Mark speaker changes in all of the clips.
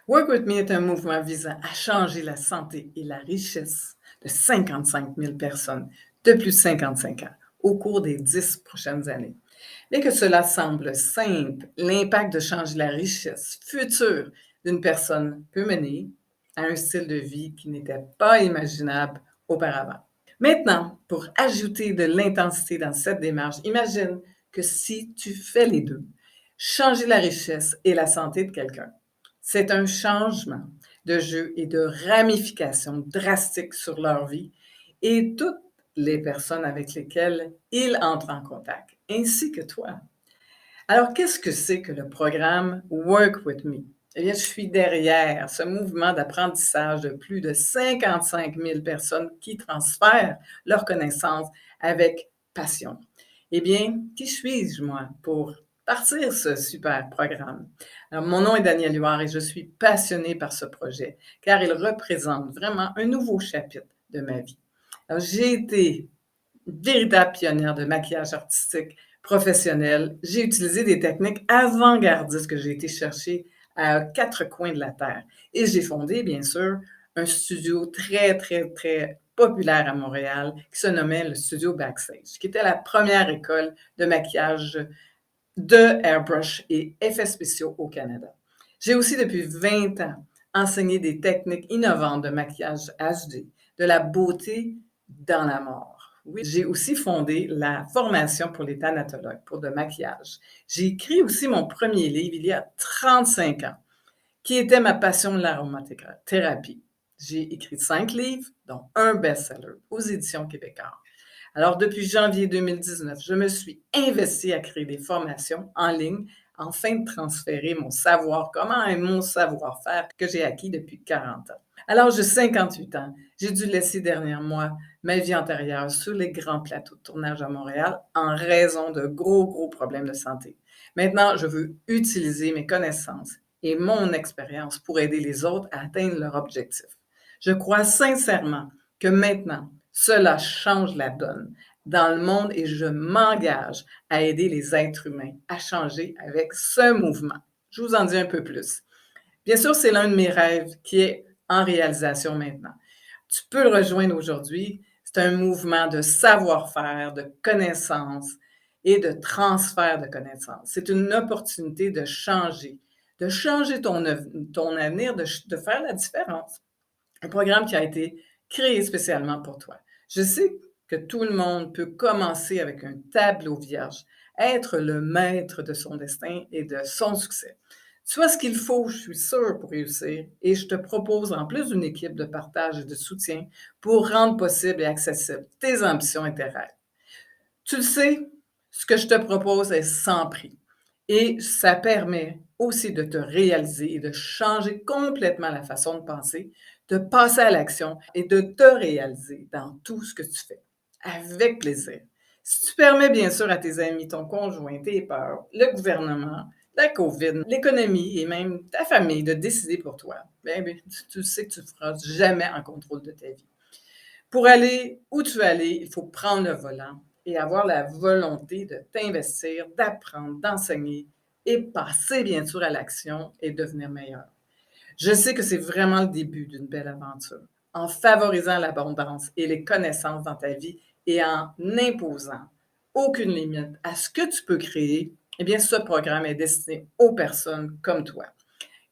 Speaker 1: Work With Me est un mouvement visant à changer la santé et la richesse de 55 000 personnes de plus de 55 ans au cours des 10 prochaines années. Bien que cela semble simple, l'impact de changer la richesse future d'une personne peut mener à un style de vie qui n'était pas imaginable auparavant. Maintenant, pour ajouter de l'intensité dans cette démarche, imagine que si tu fais les deux, changer la richesse et la santé de quelqu'un, c'est un changement de jeu et de ramifications drastiques sur leur vie et toutes les personnes avec lesquelles ils entrent en contact, ainsi que toi. Alors, qu'est-ce que c'est que le programme Work With Me? Eh bien, je suis derrière ce mouvement d'apprentissage de plus de 55 000 personnes qui transfèrent leurs connaissances avec passion. Eh bien, qui suis-je, moi, pour partir ce super programme? Alors, mon nom est Danielle Huard et je suis passionnée par ce projet, car il représente vraiment un nouveau chapitre de ma vie. Alors, j'ai été véritable pionnière de maquillage artistique professionnel. J'ai utilisé des techniques avant-gardistes que j'ai été chercher à quatre coins de la Terre. Et j'ai fondé, bien sûr, un studio très, très, très populaire à Montréal qui se nommait le Studio Backstage, qui était la première école de maquillage de airbrush et effets spéciaux au Canada. J'ai aussi, depuis 20 ans, enseigné des techniques innovantes de maquillage HD, de la beauté dans la mort. Oui, j'ai aussi fondé la formation pour les thanatologues, pour le maquillage. J'ai écrit aussi mon premier livre il y a 35 ans, qui était ma passion de l'aromathérapie. J'ai écrit 5 livres, dont un best-seller aux éditions Québécois. Alors, depuis janvier 2019, je me suis investie à créer des formations en ligne afin de transférer mon savoir comment et mon savoir-faire que j'ai acquis depuis 40 ans. Alors, j'ai 58 ans. J'ai dû laisser derrière moi ma vie antérieure sur les grands plateaux de tournage à Montréal en raison de gros problèmes de santé. Maintenant, je veux utiliser mes connaissances et mon expérience pour aider les autres à atteindre leur objectif. Je crois sincèrement que maintenant, cela change la donne dans le monde et je m'engage à aider les êtres humains à changer avec ce mouvement. Je vous en dis un peu plus. Bien sûr, c'est l'un de mes rêves qui est en réalisation maintenant. Tu peux le rejoindre aujourd'hui. C'est un mouvement de savoir-faire, de connaissances et de transfert de connaissances. C'est une opportunité de changer ton avenir, de faire la différence. Un programme qui a été créé spécialement pour toi. Je sais que tout le monde peut commencer avec un tableau vierge, être le maître de son destin et de son succès. Tu as ce qu'il faut, je suis sûre, pour réussir et je te propose, en plus d'une équipe de partage et de soutien, pour rendre possible et accessible tes ambitions et tes rêves. Tu le sais, ce que je te propose est sans prix et ça permet aussi de te réaliser et de changer complètement la façon de penser, de passer à l'action et de te réaliser dans tout ce que tu fais, avec plaisir. Si tu permets bien sûr à tes amis, ton conjoint, tes peurs, le gouvernement, la COVID, l'économie et même ta famille de décider pour toi, bien, tu sais que tu ne feras jamais en contrôle de ta vie. Pour aller où tu veux aller, il faut prendre le volant et avoir la volonté de t'investir, d'apprendre, d'enseigner et passer bien sûr à l'action et devenir meilleur. Je sais que c'est vraiment le début d'une belle aventure. En favorisant l'abondance et les connaissances dans ta vie et en n'imposant aucune limite à ce que tu peux créer, eh bien, ce programme est destiné aux personnes comme toi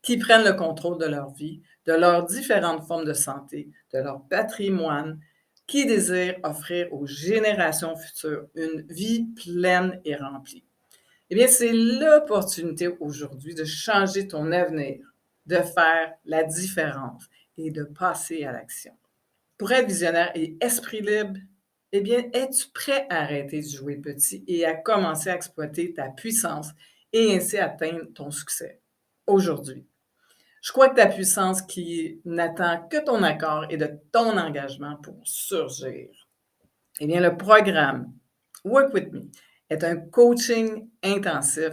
Speaker 1: qui prennent le contrôle de leur vie, de leurs différentes formes de santé, de leur patrimoine, qui désirent offrir aux générations futures une vie pleine et remplie. Eh bien, c'est l'opportunité aujourd'hui de changer ton avenir, de faire la différence et de passer à l'action. Pour être visionnaire et esprit libre, eh bien, es-tu prêt à arrêter de jouer petit et à commencer à exploiter ta puissance et ainsi atteindre ton succès aujourd'hui? Je crois que ta puissance qui n'attend que ton accord et de ton engagement pour surgir. Eh bien, le programme Work With Me est un coaching intensif,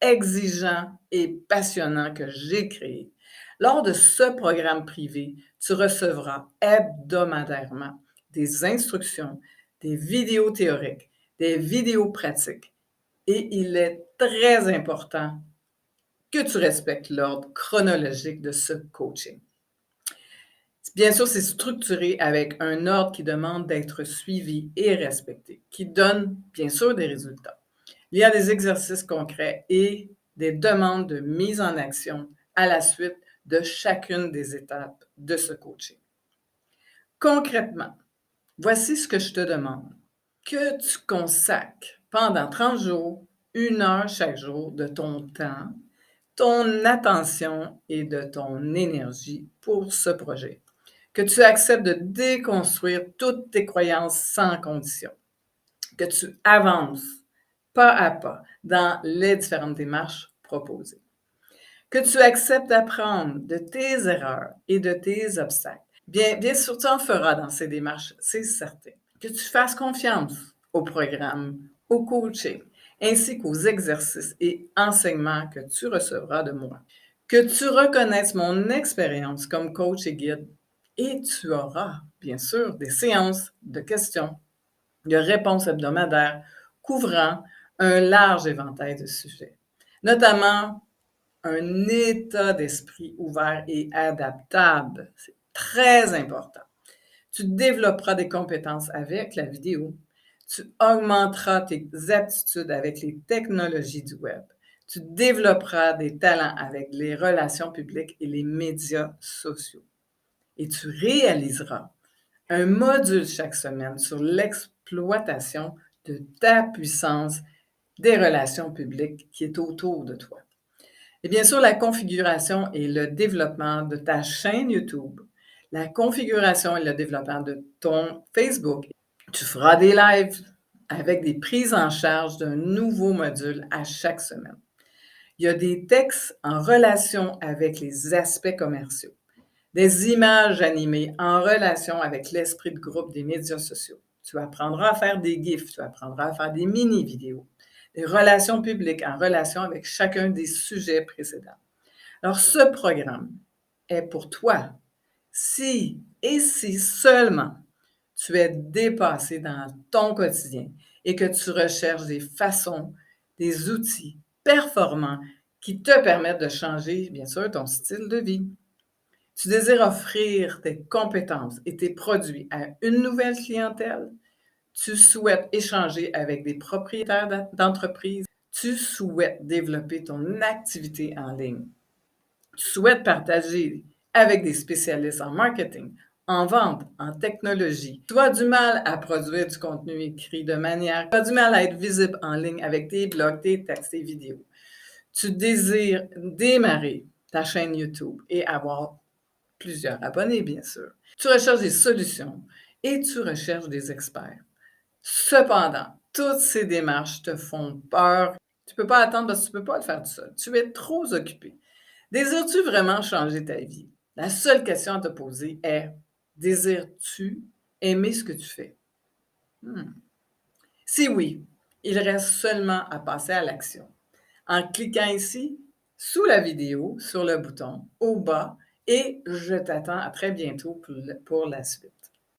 Speaker 1: exigeant et passionnant que j'ai créé. Lors de ce programme privé, tu recevras hebdomadairement des instructions, des vidéos théoriques, des vidéos pratiques. Et il est très important que tu respectes l'ordre chronologique de ce coaching. Bien sûr, c'est structuré avec un ordre qui demande d'être suivi et respecté, qui donne bien sûr des résultats. Il y a des exercices concrets et des demandes de mise en action à la suite de chacune des étapes de ce coaching. Concrètement, voici ce que je te demande. Que tu consacres pendant 30 jours, 1 heure chaque jour de ton temps, ton attention et de ton énergie pour ce projet. Que tu acceptes de déconstruire toutes tes croyances sans condition. Que tu avances pas à pas dans les différentes démarches proposées. Que tu acceptes d'apprendre de tes erreurs et de tes obstacles. Bien sûr, tu en feras dans ces démarches, c'est certain. Que tu fasses confiance au programme, au coaching, ainsi qu'aux exercices et enseignements que tu recevras de moi. Que tu reconnaisses mon expérience comme coach et guide et tu auras, bien sûr, des séances de questions, de réponses hebdomadaires couvrant un large éventail de sujets, notamment un état d'esprit ouvert et adaptable. C'est très important. Tu développeras des compétences avec la vidéo. Tu augmenteras tes aptitudes avec les technologies du web. Tu développeras des talents avec les relations publiques et les médias sociaux. Et tu réaliseras un module chaque semaine sur l'exploitation de ta puissance des relations publiques qui est autour de toi. Et bien sûr, la configuration et le développement de ta chaîne YouTube, la configuration et le développement de ton Facebook. Tu feras des lives avec des prises en charge d'un nouveau module à chaque semaine. Il y a des textes en relation avec les aspects commerciaux, des images animées en relation avec l'esprit de groupe des médias sociaux. Tu apprendras à faire des GIFs, tu apprendras à faire des mini-vidéos, des relations publiques en relation avec chacun des sujets précédents. Alors, ce programme est pour toi si et si seulement tu es dépassé dans ton quotidien et que tu recherches des façons, des outils performants qui te permettent de changer, bien sûr, ton style de vie. Tu désires offrir tes compétences et tes produits à une nouvelle clientèle. Tu souhaites échanger avec des propriétaires d'entreprises. Tu souhaites développer ton activité en ligne. Tu souhaites partager avec des spécialistes en marketing, en vente, en technologie. Tu as du mal à produire du contenu écrit de manière, tu as du mal à être visible en ligne avec tes blogs, tes textes, tes vidéos. Tu désires démarrer ta chaîne YouTube et avoir plusieurs abonnés, bien sûr. Tu recherches des solutions et tu recherches des experts. Cependant, toutes ces démarches te font peur. Tu ne peux pas attendre parce que tu ne peux pas le faire tout seul. Tu es trop occupé. Désires-tu vraiment changer ta vie? La seule question à te poser est, désires-tu aimer ce que tu fais? Si oui, il reste seulement à passer à l'action. En cliquant ici, sous la vidéo, sur le bouton, au bas, et je t'attends à très bientôt pour la suite.